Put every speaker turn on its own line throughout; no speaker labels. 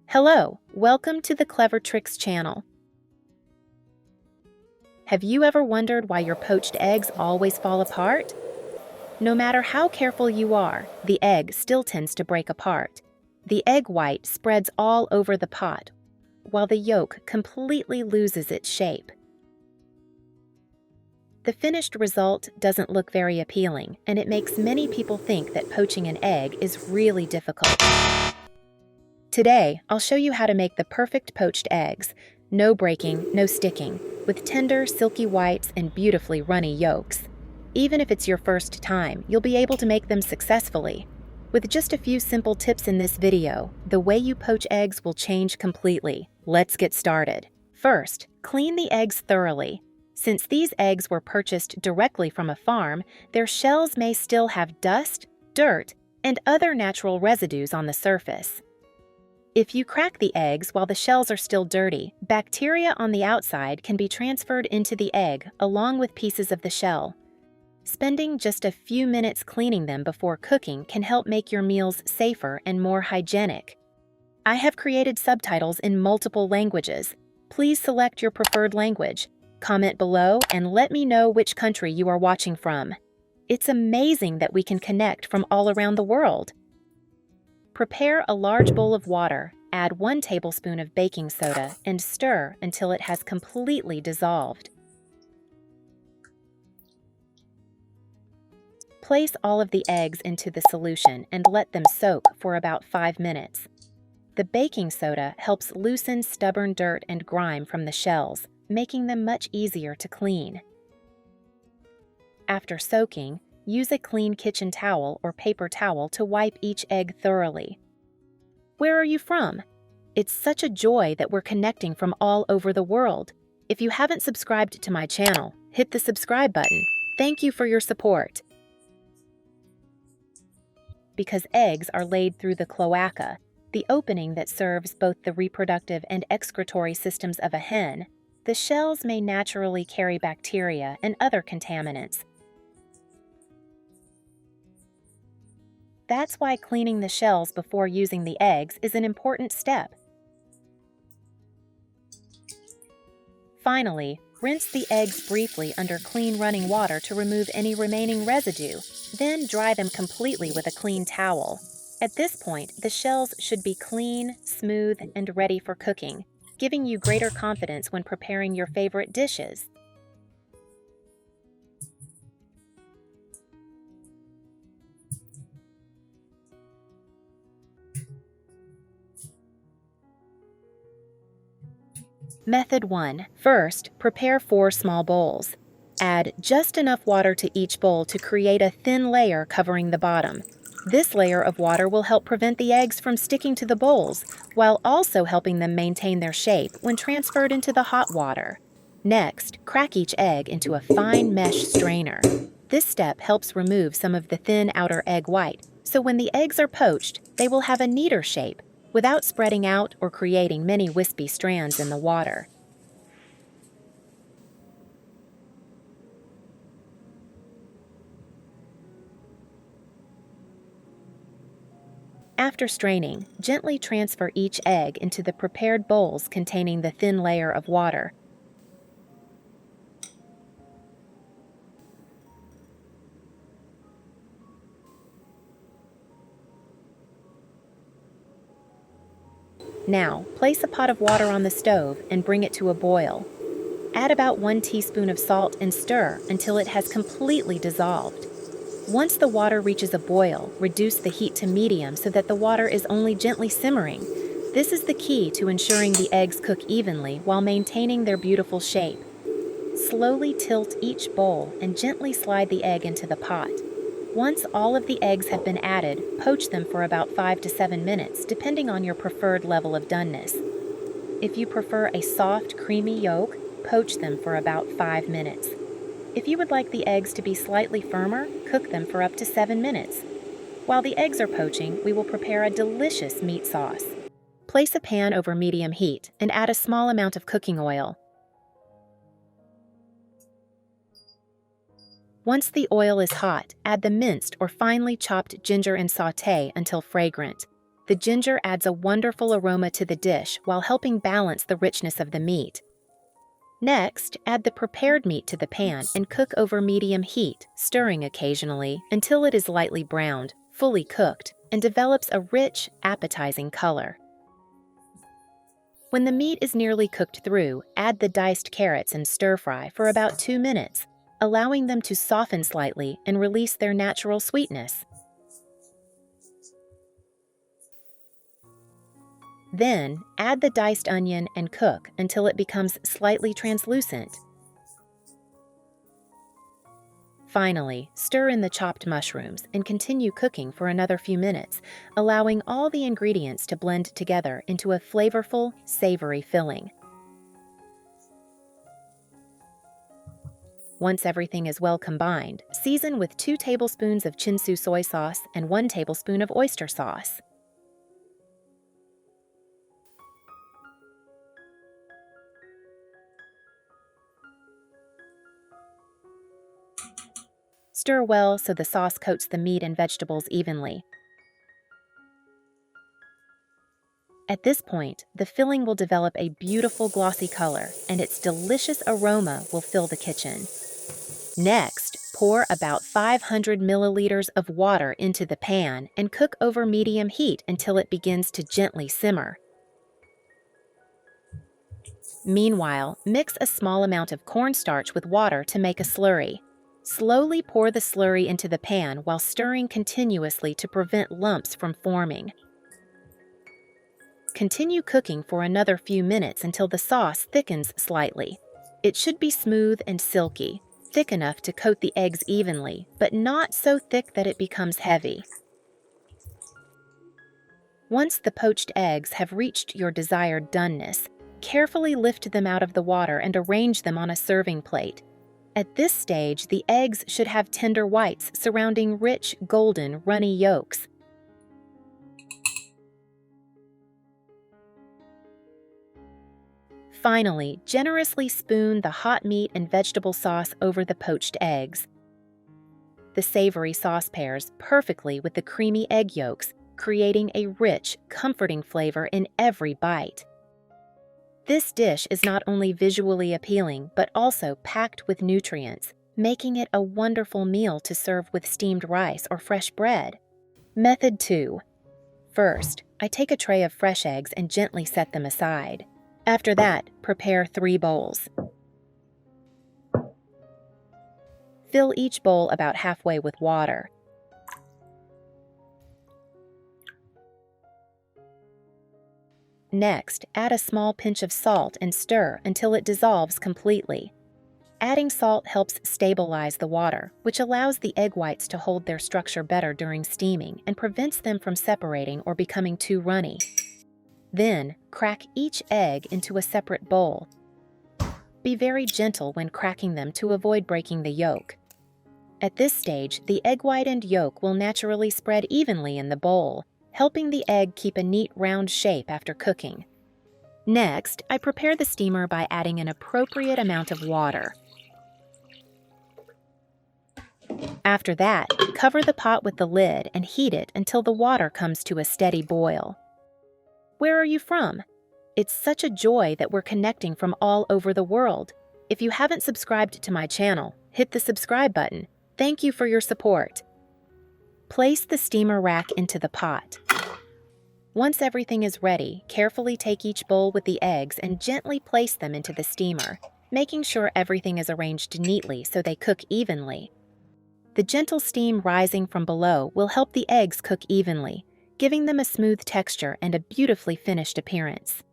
Hello, welcome to the Clever Tricks channel. Have you ever wondered why your poached eggs always fall apart? No matter how careful you are, the egg still tends to break apart. The egg white spreads all over the pot, while the yolk completely loses its shape. The finished result doesn't look very appealing, and it makes many people think that poaching an egg is really difficult. Today, I'll show you how to make the perfect poached eggs. No breaking, no sticking, with tender, silky whites and beautifully runny yolks. Even if it's your first time, you'll be able to make them successfully. With just a few simple tips in this video, the way you poach eggs will change completely. Let's get started. First, clean the eggs thoroughly. Since these eggs were purchased directly from a farm, their shells may still have dust, dirt, and other natural residues on the surface. If you crack the eggs while the shells are still dirty, bacteria on the outside can be transferred into the egg along with pieces of the shell. Spending just a few minutes cleaning them before cooking can help make your meals safer and more hygienic. I have created subtitles in multiple languages. Please select your preferred language. Comment below and let me know which country you are watching from. It's amazing that we can connect from all around the world. Prepare a large bowl of water, add 1 tablespoon of baking soda, and stir until it has completely dissolved. Place all of the eggs into the solution and let them soak for about 5 minutes. The baking soda helps loosen stubborn dirt and grime from the shells, making them much easier to clean. After soaking, use a clean kitchen towel or paper towel to wipe each egg thoroughly. Where are you from? It's such a joy that we're connecting from all over the world. If you haven't subscribed to my channel, hit the subscribe button. Thank you for your support. Because eggs are laid through the cloaca, the opening that serves both the reproductive and excretory systems of a hen, the shells may naturally carry bacteria and other contaminants. That's why cleaning the shells before using the eggs is an important step. Finally, rinse the eggs briefly under clean running water to remove any remaining residue, then dry them completely with a clean towel. At this point, the shells should be clean, smooth, and ready for cooking, giving you greater confidence when preparing your favorite dishes. Method 1. First, prepare 4 small bowls. Add just enough water to each bowl to create a thin layer covering the bottom. This layer of water will help prevent the eggs from sticking to the bowls, while also helping them maintain their shape when transferred into the hot water. Next, crack each egg into a fine mesh strainer. This step helps remove some of the thin outer egg white, so when the eggs are poached, they will have a neater shape, without spreading out or creating many wispy strands in the water. After straining, gently transfer each egg into the prepared bowls containing the thin layer of water. Now, place a pot of water on the stove and bring it to a boil. Add about 1 teaspoon of salt and stir until it has completely dissolved. Once the water reaches a boil, reduce the heat to medium so that the water is only gently simmering. This is the key to ensuring the eggs cook evenly while maintaining their beautiful shape. Slowly tilt each bowl and gently slide the egg into the pot. Once all of the eggs have been added, poach them for about 5 to 7 minutes, depending on your preferred level of doneness. If you prefer a soft, creamy yolk, poach them for about 5 minutes. If you would like the eggs to be slightly firmer, cook them for up to 7 minutes. While the eggs are poaching, we will prepare a delicious meat sauce. Place a pan over medium heat and add a small amount of cooking oil. Once the oil is hot, add the minced or finely chopped ginger and sauté until fragrant. The ginger adds a wonderful aroma to the dish while helping balance the richness of the meat. Next, add the prepared meat to the pan and cook over medium heat, stirring occasionally until it is lightly browned, fully cooked, and develops a rich, appetizing color. When the meat is nearly cooked through, add the diced carrots and stir-fry for about 2 minutes, allowing them to soften slightly and release their natural sweetness. Then, add the diced onion and cook until it becomes slightly translucent. Finally, stir in the chopped mushrooms and continue cooking for another few minutes, allowing all the ingredients to blend together into a flavorful, savory filling. Once everything is well combined, season with 2 tablespoons of chinsu soy sauce and 1 tablespoon of oyster sauce. Stir well so the sauce coats the meat and vegetables evenly. At this point, the filling will develop a beautiful glossy color, and its delicious aroma will fill the kitchen. Next, pour about 500 milliliters of water into the pan and cook over medium heat until it begins to gently simmer. Meanwhile, mix a small amount of cornstarch with water to make a slurry. Slowly pour the slurry into the pan while stirring continuously to prevent lumps from forming. Continue cooking for another few minutes until the sauce thickens slightly. It should be smooth and silky, thick enough to coat the eggs evenly, but not so thick that it becomes heavy. Once the poached eggs have reached your desired doneness, carefully lift them out of the water and arrange them on a serving plate. At this stage, the eggs should have tender whites surrounding rich, golden, runny yolks. Finally, generously spoon the hot meat and vegetable sauce over the poached eggs. The savory sauce pairs perfectly with the creamy egg yolks, creating a rich, comforting flavor in every bite. This dish is not only visually appealing, but also packed with nutrients, making it a wonderful meal to serve with steamed rice or fresh bread. Method 2. First, I take a tray of fresh eggs and gently set them aside. After that, prepare 3 bowls. Fill each bowl about halfway with water. Next, add a small pinch of salt and stir until it dissolves completely. Adding salt helps stabilize the water, which allows the egg whites to hold their structure better during steaming and prevents them from separating or becoming too runny. Then, crack each egg into a separate bowl. Be very gentle when cracking them to avoid breaking the yolk. At this stage, the egg white and yolk will naturally spread evenly in the bowl, helping the egg keep a neat round shape after cooking. Next, I prepare the steamer by adding an appropriate amount of water. After that, cover the pot with the lid and heat it until the water comes to a steady boil. Where are you from? It's such a joy that we're connecting from all over the world. If you haven't subscribed to my channel, hit the subscribe button. Thank you for your support. Place the steamer rack into the pot. Once everything is ready, carefully take each bowl with the eggs and gently place them into the steamer, making sure everything is arranged neatly so they cook evenly. The gentle steam rising from below will help the eggs cook evenly, giving them a smooth texture and a beautifully finished appearance.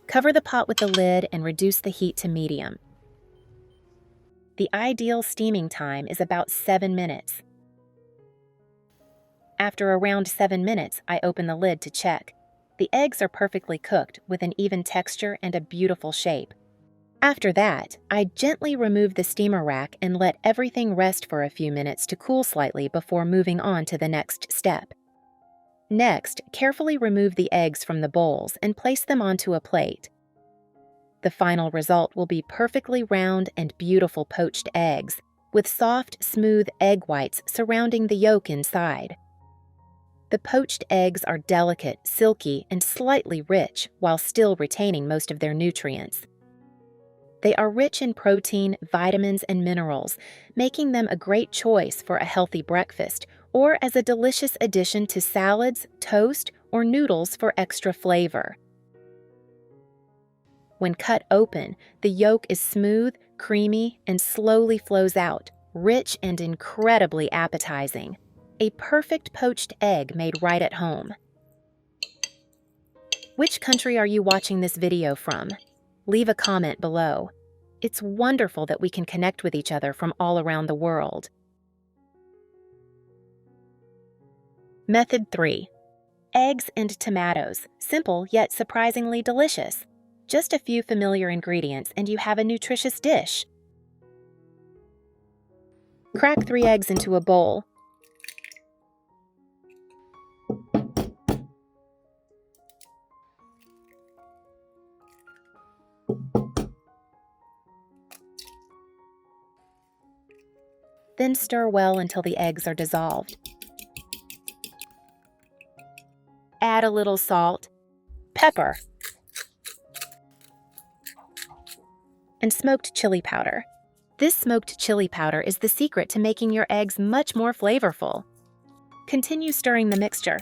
Cover the pot with the lid and reduce the heat to medium. The ideal steaming time is about 7 minutes. After around 7 minutes, I open the lid to check. The eggs are perfectly cooked with an even texture and a beautiful shape. After that, I gently remove the steamer rack and let everything rest for a few minutes to cool slightly before moving on to the next step. Next, carefully remove the eggs from the bowls and place them onto a plate. The final result will be perfectly round and beautiful poached eggs, with soft, smooth egg whites surrounding the yolk inside. The poached eggs are delicate, silky, and slightly rich while still retaining most of their nutrients. They are rich in protein, vitamins, and minerals, making them a great choice for a healthy breakfast or as a delicious addition to salads, toast, or noodles for extra flavor. When cut open, the yolk is smooth, creamy, and slowly flows out, rich and incredibly appetizing. A perfect poached egg made right at home. Which country are you watching this video from? Leave a comment below. It's wonderful that we can connect with each other from all around the world. Method 3. Eggs and tomatoes. Simple yet surprisingly delicious. Just a few familiar ingredients and you have a nutritious dish. Crack 3 eggs into a bowl. Then stir well until the eggs are dissolved. Add a little salt, pepper, and smoked chili powder. This smoked chili powder is the secret to making your eggs much more flavorful. Continue stirring the mixture.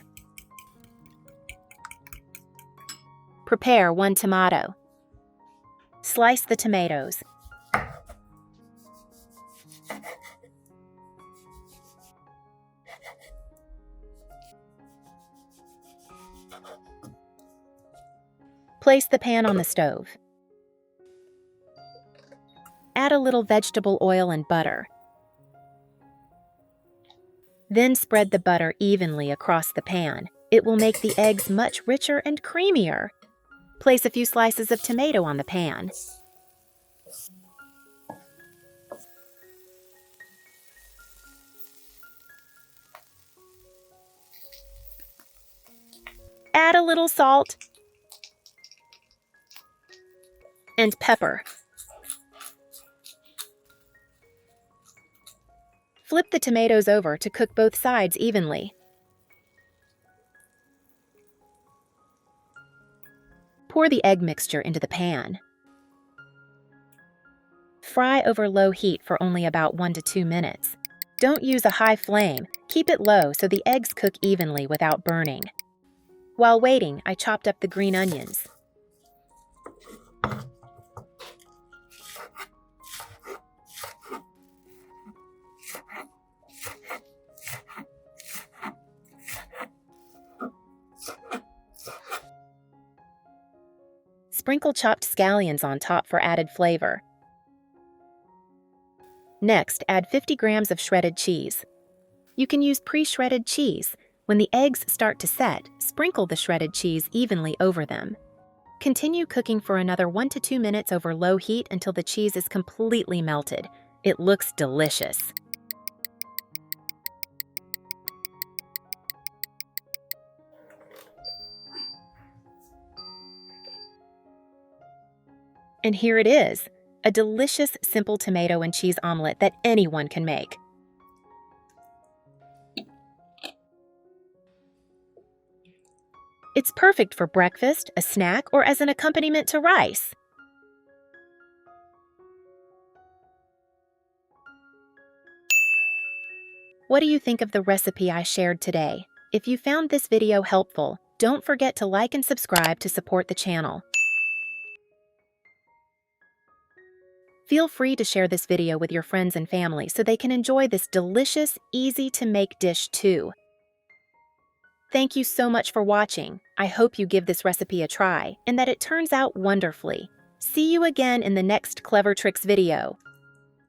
Prepare 1 tomato. Slice the tomatoes. Place the pan on the stove. Add a little vegetable oil and butter. Then spread the butter evenly across the pan. It will make the eggs much richer and creamier. Place a few slices of tomato on the pan. Add a little salt and pepper. Flip the tomatoes over to cook both sides evenly. Pour the egg mixture into the pan. Fry over low heat for only about 1 to 2 minutes. Don't use a high flame. Keep it low so the eggs cook evenly without burning. While waiting, I chopped up the green onions. Sprinkle chopped scallions on top for added flavor. Next, add 50 grams of shredded cheese. You can use pre-shredded cheese. When the eggs start to set, sprinkle the shredded cheese evenly over them. Continue cooking for another 1 to 2 minutes over low heat until the cheese is completely melted. It looks delicious. And here it is, a delicious simple tomato and cheese omelet that anyone can make. It's perfect for breakfast, a snack, or as an accompaniment to rice. What do you think of the recipe I shared today? If you found this video helpful, don't forget to like and subscribe to support the channel. Feel free to share this video with your friends and family so they can enjoy this delicious, easy-to-make dish too. Thank you so much for watching. I hope you give this recipe a try and that it turns out wonderfully. See you again in the next Clever Tricks video.